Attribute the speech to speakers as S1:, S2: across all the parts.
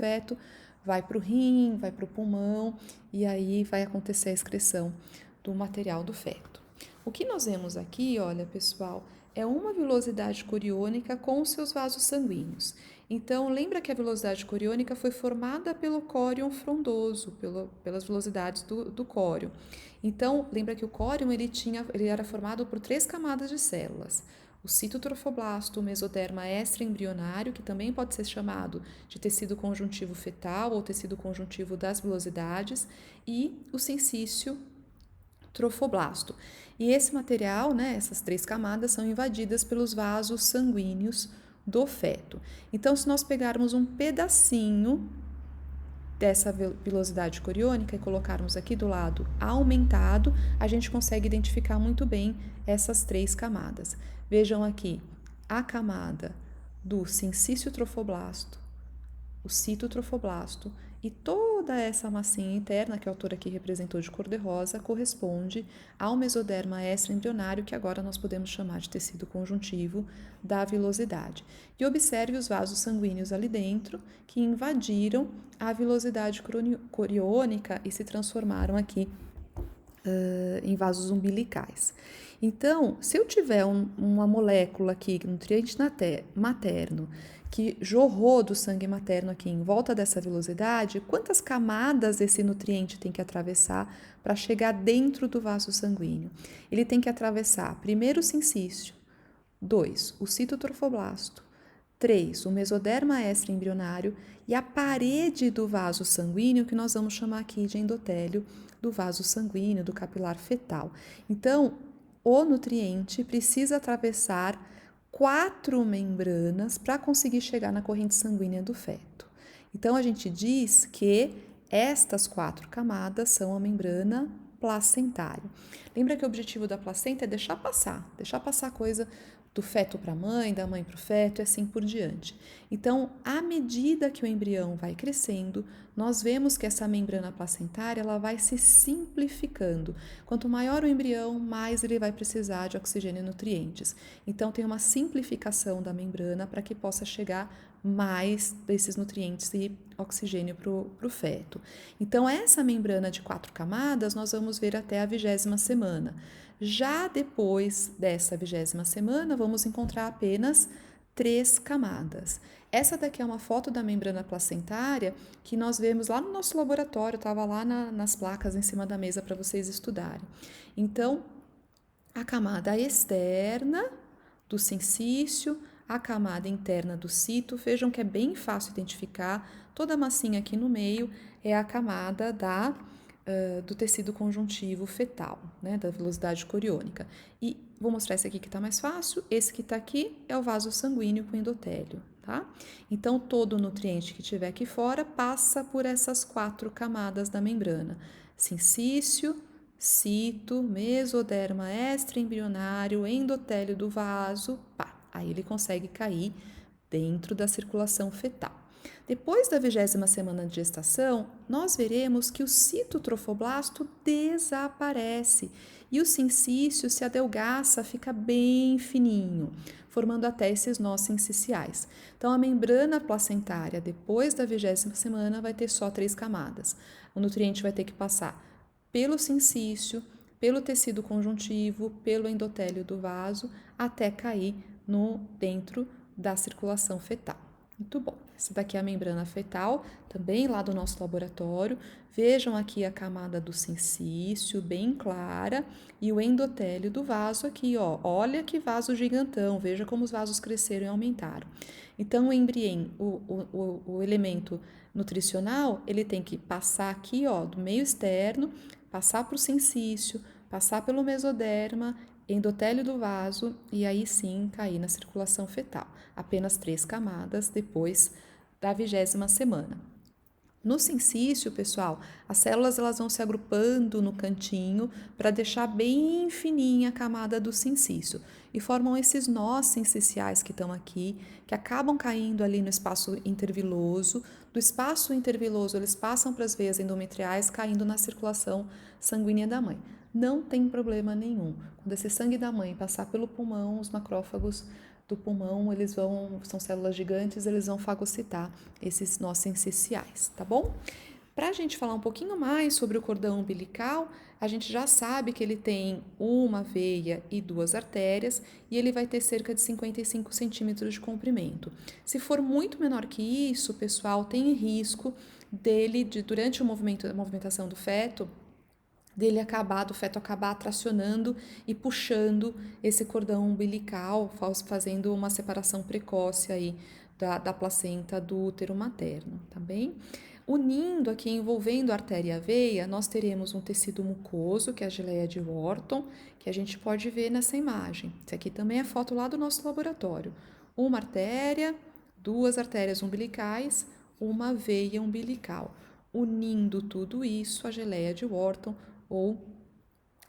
S1: feto, vai para o rim, vai para o pulmão e aí vai acontecer a excreção do material do feto. O que nós vemos aqui, olha pessoal, é uma vilosidade coriônica com os seus vasos sanguíneos. Então, lembra que a vilosidade coriônica foi formada pelo córion frondoso, pelas vilosidades do córion. Então, lembra que o córion ele era formado por 3 camadas de células. O citotrofoblasto, o mesoderma extraembrionário, que também pode ser chamado de tecido conjuntivo fetal ou tecido conjuntivo das vilosidades, e o sensício trofoblasto. E esse material, né, essas 3 camadas, são invadidas pelos vasos sanguíneos do feto. Então, se nós pegarmos um pedacinho dessa vilosidade coriônica e colocarmos aqui do lado aumentado, a gente consegue identificar muito bem essas 3 camadas. Vejam aqui a camada do sensício trofoblasto, o citotrofoblasto e toda essa massinha interna que a autora aqui representou de cor-de-rosa corresponde ao mesoderma extraembrionário, que agora nós podemos chamar de tecido conjuntivo da vilosidade. E observe os vasos sanguíneos ali dentro que invadiram a vilosidade coriônica e se transformaram aqui em vasos umbilicais. Então, se eu tiver uma molécula aqui, nutriente materno, que jorrou do sangue materno aqui em volta dessa vilosidade, quantas camadas esse nutriente tem que atravessar para chegar dentro do vaso sanguíneo? Ele tem que atravessar primeiro o sincício, 2, o citotrofoblasto, 3, o mesoderma extraembrionário e a parede do vaso sanguíneo, que nós vamos chamar aqui de endotélio do vaso sanguíneo, do capilar fetal. Então, o nutriente precisa atravessar 4 membranas para conseguir chegar na corrente sanguínea do feto. Então, a gente diz que estas 4 camadas são a membrana placentária. Lembra que o objetivo da placenta é deixar passar coisa do feto para a mãe, da mãe para o feto e assim por diante. Então, à medida que o embrião vai crescendo, nós vemos que essa membrana placentária ela vai se simplificando. Quanto maior o embrião, mais ele vai precisar de oxigênio e nutrientes. Então, tem uma simplificação da membrana para que possa chegar mais desses nutrientes e oxigênio para o feto. Então, essa membrana de 4 camadas nós vamos ver até a 20ª semana. Já depois dessa 20ª semana, vamos encontrar apenas 3 camadas. Essa daqui é uma foto da membrana placentária que nós vemos lá no nosso laboratório, estava lá nas placas em cima da mesa para vocês estudarem. Então, a camada externa do sincício, a camada interna do cito, vejam que é bem fácil identificar, toda a massinha aqui no meio é a camada do tecido conjuntivo fetal, né, da vilosidade coriônica. E vou mostrar esse aqui que está mais fácil, esse que está aqui é o vaso sanguíneo com endotélio, tá? Então, todo nutriente que tiver aqui fora passa por essas 4 camadas da membrana, sincício, cito, mesoderma extraembrionário, endotélio do vaso, pá, aí ele consegue cair dentro da circulação fetal. Depois da 20ª semana de gestação, nós veremos que o citotrofoblasto desaparece e o sincício se adelgaça, fica bem fininho, formando até esses nós sinciciais. Então, a membrana placentária, depois da 20ª semana, vai ter só 3 camadas. O nutriente vai ter que passar pelo sincício, pelo tecido conjuntivo, pelo endotélio do vaso, até cair dentro da circulação fetal. Muito bom. Essa daqui é a membrana fetal, também lá do nosso laboratório. Vejam aqui a camada do sincício, bem clara, e o endotélio do vaso aqui, ó. Olha que vaso gigantão, veja como os vasos cresceram e aumentaram. Então, o embrião, o elemento nutricional, ele tem que passar aqui, ó, do meio externo, passar para o sincício, passar pelo mesoderma, endotélio do vaso e aí sim cair na circulação fetal. Apenas 3 camadas depois da 20ª semana. No sincício, pessoal, as células elas vão se agrupando no cantinho para deixar bem fininha a camada do sincício e formam esses nós sinciciais que estão aqui, que acabam caindo ali no espaço interviloso. Do espaço interviloso, eles passam para as veias endometriais, caindo na circulação sanguínea da mãe. Não tem problema nenhum. Quando esse sangue da mãe passar pelo pulmão, os macrófagos do pulmão, são células gigantes, eles vão fagocitar esses nós sinciciais, tá bom? Para a gente falar um pouquinho mais sobre o cordão umbilical, a gente já sabe que ele tem uma veia e duas artérias e ele vai ter cerca de 55 centímetros de comprimento. Se for muito menor que isso, pessoal, tem risco durante a movimentação do feto, do feto acabar tracionando e puxando esse cordão umbilical, fazendo uma separação precoce aí da placenta do útero materno, tá bem? Unindo aqui, envolvendo a artéria e a veia, nós teremos um tecido mucoso, que é a geleia de Wharton, que a gente pode ver nessa imagem. Isso aqui também é foto lá do nosso laboratório. Uma artéria, duas artérias umbilicais, uma veia umbilical. Unindo tudo isso, a geleia de Wharton ou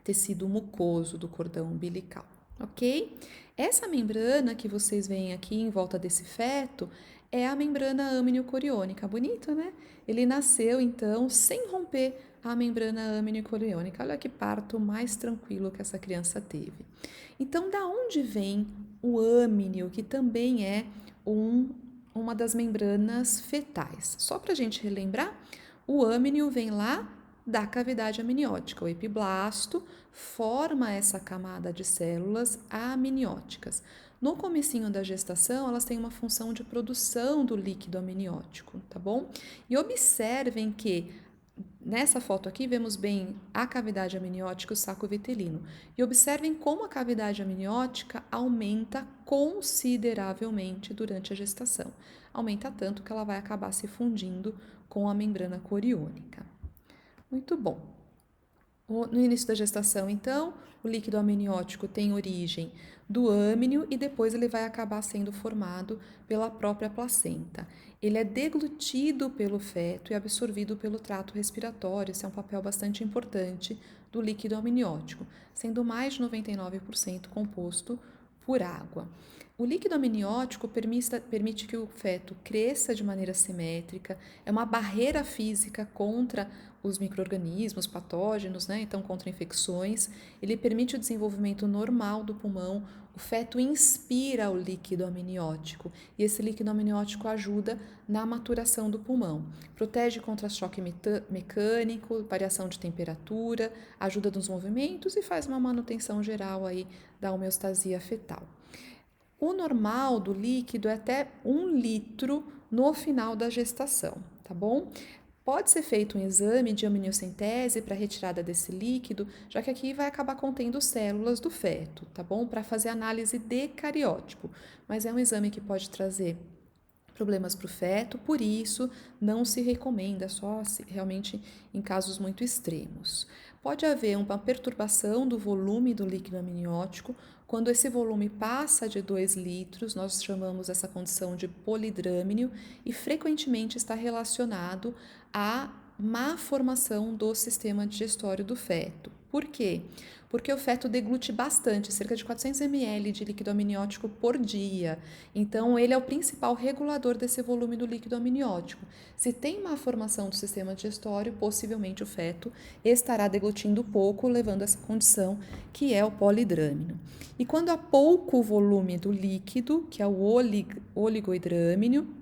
S1: tecido mucoso do cordão umbilical, ok? Essa membrana que vocês veem aqui em volta desse feto é a membrana amniocoriônica. Bonito, né? Ele nasceu, então, sem romper a membrana amniocoriônica. Olha que parto mais tranquilo que essa criança teve. Então, da onde vem o amnio, que também é uma das membranas fetais? Só para a gente relembrar, o amnio vem lá da cavidade amniótica. O epiblasto forma essa camada de células amnióticas. No comecinho da gestação, elas têm uma função de produção do líquido amniótico, tá bom? E observem que nessa foto aqui vemos bem a cavidade amniótica e o saco vitelino. E observem como a cavidade amniótica aumenta consideravelmente durante a gestação. Aumenta tanto que ela vai acabar se fundindo com a membrana coriônica. Muito bom. No início da gestação, então, o líquido amniótico tem origem do amnio e depois ele vai acabar sendo formado pela própria placenta. Ele é deglutido pelo feto e absorvido pelo trato respiratório. Esse é um papel bastante importante do líquido amniótico, sendo mais de 99% composto por água. O líquido amniótico permite que o feto cresça de maneira simétrica, é uma barreira física contra os micro-organismos patógenos, né? Então, contra infecções. Ele permite o desenvolvimento normal do pulmão. O feto inspira o líquido amniótico e esse líquido amniótico ajuda na maturação do pulmão. Protege contra choque mecânico, variação de temperatura, ajuda nos movimentos e faz uma manutenção geral aí da homeostasia fetal. O normal do líquido é até 1 litro no final da gestação, tá bom? Pode ser feito um exame de amniocentese para retirada desse líquido, já que aqui vai acabar contendo células do feto, tá bom? Para fazer análise de cariótipo, mas é um exame que pode trazer problemas para o feto, por isso não se recomenda, só realmente em casos muito extremos. Pode haver uma perturbação do volume do líquido amniótico. Quando esse volume passa de 2 litros, nós chamamos essa condição de polidrâmino e frequentemente está relacionado à má formação do sistema digestório do feto. Por quê? Porque o feto deglute bastante, cerca de 400 ml de líquido amniótico por dia. Então, ele é o principal regulador desse volume do líquido amniótico. Se tem má formação do sistema digestório, possivelmente o feto estará deglutindo pouco, levando a essa condição que é o polidrâmino. E quando há pouco volume do líquido, que é o oligohidrâmino,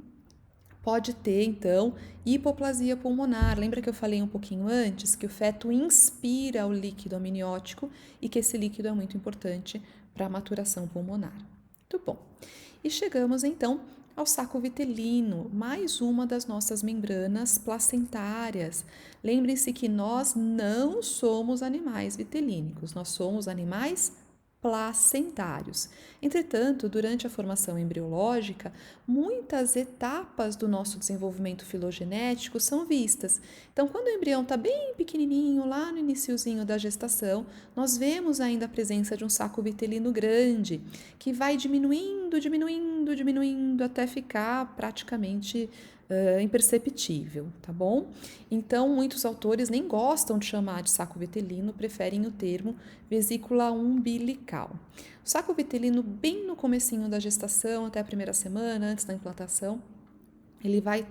S1: pode ter, então, hipoplasia pulmonar. Lembra que eu falei um pouquinho antes que o feto inspira o líquido amniótico e que esse líquido é muito importante para a maturação pulmonar. Muito bom. E chegamos, então, ao saco vitelino, mais uma das nossas membranas placentárias. Lembrem-se que nós não somos animais vitelínicos, nós somos animais placentários. Entretanto, durante a formação embriológica, muitas etapas do nosso desenvolvimento filogenético são vistas. Então, quando o embrião está bem pequenininho, lá no iniciozinho da gestação, nós vemos ainda a presença de um saco vitelino grande, que vai diminuindo até ficar praticamente imperceptível, tá bom? Então, muitos autores nem gostam de chamar de saco vitelino, preferem o termo vesícula umbilical. O saco vitelino, bem no comecinho da gestação, até a primeira semana, antes da implantação, ele vai,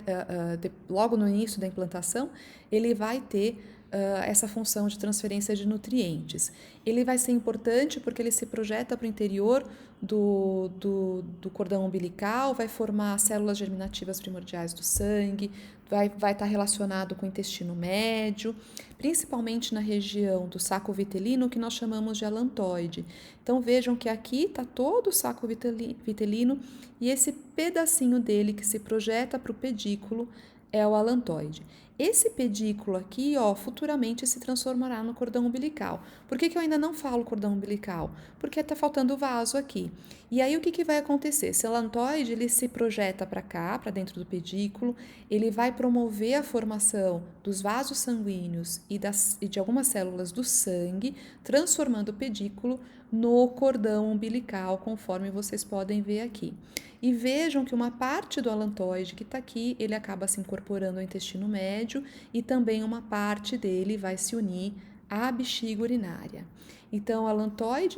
S1: logo no início da implantação, ele vai ter essa função de transferência de nutrientes. Ele vai ser importante porque ele se projeta para o interior do cordão umbilical, vai formar células germinativas primordiais do sangue, vai estar relacionado com o intestino médio, principalmente na região do saco vitelino, que nós chamamos de alantoide. Então vejam que aqui está todo o saco vitelino e esse pedacinho dele que se projeta para o pedículo é o alantoide. Esse pedículo aqui, ó, futuramente se transformará no cordão umbilical. Por que eu ainda não falo cordão umbilical? Porque está faltando vaso aqui. E aí o que vai acontecer? Esse alantoide, ele se projeta para cá, para dentro do pedículo, ele vai promover a formação dos vasos sanguíneos e de algumas células do sangue, transformando o pedículo no cordão umbilical, conforme vocês podem ver aqui. E vejam que uma parte do alantoide que está aqui, ele acaba se incorporando ao intestino médio e também uma parte dele vai se unir à bexiga urinária. Então, o alantoide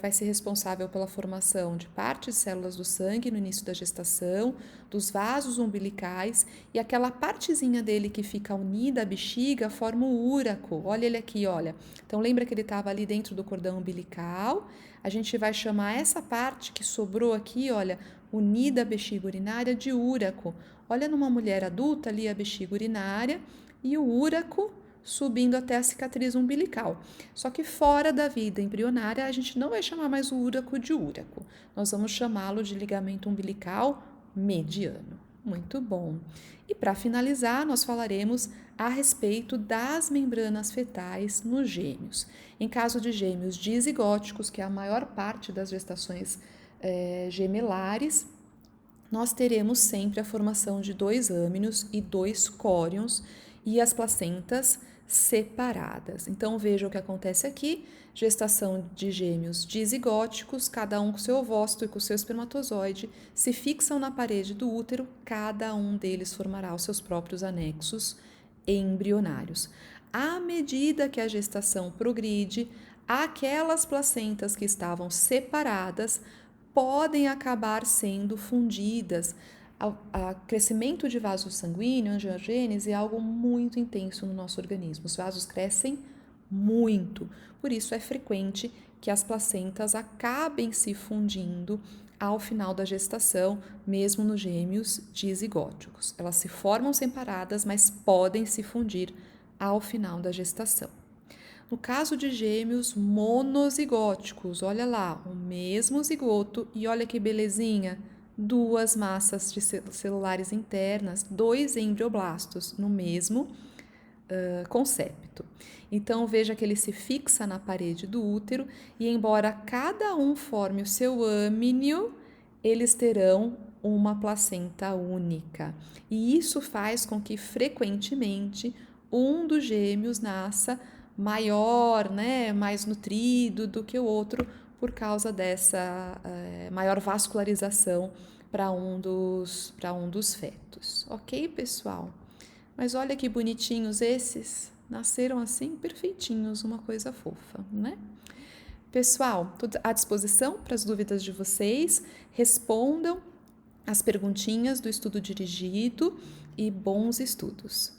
S1: vai ser responsável pela formação de partes de células do sangue no início da gestação, dos vasos umbilicais, e aquela partezinha dele que fica unida à bexiga forma o úraco. Olha ele aqui, olha. Então, lembra que ele estava ali dentro do cordão umbilical? A gente vai chamar essa parte que sobrou aqui, olha, unida à bexiga urinária, de úraco. Olha numa mulher adulta ali a bexiga urinária e o úraco subindo até a cicatriz umbilical. Só que fora da vida embrionária, a gente não vai chamar mais o úraco de úraco. Nós vamos chamá-lo de ligamento umbilical mediano. Muito bom. E para finalizar, nós falaremos a respeito das membranas fetais nos gêmeos. Em caso de gêmeos dizigóticos, que é a maior parte das gestações gemelares, nós teremos sempre a formação de 2 âminos e 2 córions e as placentas separadas. Então veja o que acontece aqui: gestação de gêmeos dizigóticos, cada um com seu ovócito e com seu espermatozoide, se fixam na parede do útero, cada um deles formará os seus próprios anexos embrionários. À medida que a gestação progride, aquelas placentas que estavam separadas podem acabar sendo fundidas. O crescimento de vaso sanguíneo, angiogênese, é algo muito intenso no nosso organismo. Os vasos crescem muito, por isso é frequente que as placentas acabem se fundindo ao final da gestação, mesmo nos gêmeos dizigóticos. Elas se formam separadas, mas podem se fundir ao final da gestação. No caso de gêmeos monozigóticos, olha lá, o mesmo zigoto e olha que belezinha, 2 massas celulares internas, 2 embrioblastos no mesmo concepto. Então veja que ele se fixa na parede do útero e embora cada um forme o seu âmnio, eles terão uma placenta única. E isso faz com que frequentemente um dos gêmeos nasça maior, né, mais nutrido do que o outro por causa dessa maior vascularização para um dos fetos. Ok, pessoal? Mas olha que bonitinhos esses, nasceram assim perfeitinhos, uma coisa fofa, né? Pessoal, estou à disposição para as dúvidas de vocês, respondam as perguntinhas do estudo dirigido e bons estudos.